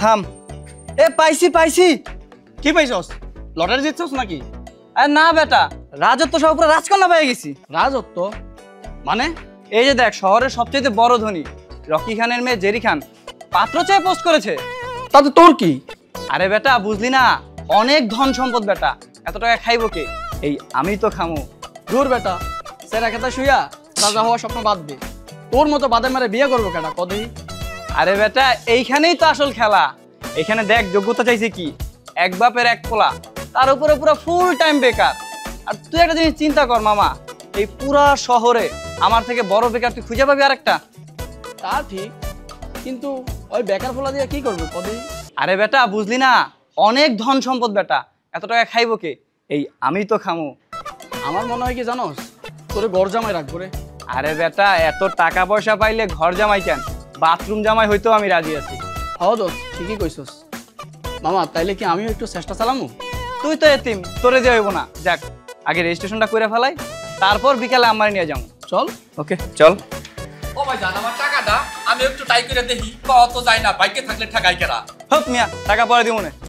থাম। এ পাইছি পাইছি। কি পাইছস? লটারি জিতছস নাকি? আরে না বেটা, রাজত্ব সহ পুরো রাজকন্যা পেয়ে গেছি। রাজত্ব মানে? এই যে দেখ, শহরের সবচেয়ে বড় ধনী রকি খানের মেয়ে জেরি খান পাত্র চেয়ে পোস্ট করেছে। তাতে তোর কি? আরে বেটা বুঝলি না, অনেক ধন সম্পদ বেটা, এত টাকা খাইবো কে? এই আমি তো খামু। দূর বেটা, সেরা খেতা শুইয়া রাজা হওয়ার স্বপ্ন বাদ দে। তোর মতো বাদে মারে বিয়ে করবো কেটা কদেই? আরে বেটা এইখানেই তো আসল খেলা। এখানে দেখ যোগ্যতা চাইছে কি, এক বাপের এক পোলা, তার উপরে পুরো ফুল টাইম বেকার। আর তুই একটা জিনিস চিন্তা কর মামা, এই পুরা শহরে আমার থেকে বড় বেকার তুই খুঁজে পাবি আরেকটা? তা ঠিক, কিন্তু ওই বেকার ফোলা দিয়ে কি করবো কদেই? আরে বেটা বুঝলি না, অনেক ধন সম্পদ বেটা, এত টাকা খাইবো কে? এই আমি তো খামু। আমার মনে হয় কি জানোস, তোরে গড় জামাই রাখবো রে। আরে বেটা এত টাকা পয়সা পাইলে ঘর জামাই কেন, বাথরুম জামাই হইতেও আমি রাজি আছি। হও দোস্ত, ঠিকই কইছস। মামা তাইলে কি আমিও একটু চেষ্টা চালামু? তুই তো এতিম, তোরে যে হইব না। যাক আগে রেজিস্ট্রেশনটা করে ফেলাই, তারপর বিকালে আমার নিয়ে যাবো। চল। ওকে চল। ও ভাই জান, আমার টাকাটা আমি একটু টাই করে দেখি, কত যায় না, বাইকে থাকলে ঠেকাই কেরা। হোক মিয়া, টাকা পরে দিব না।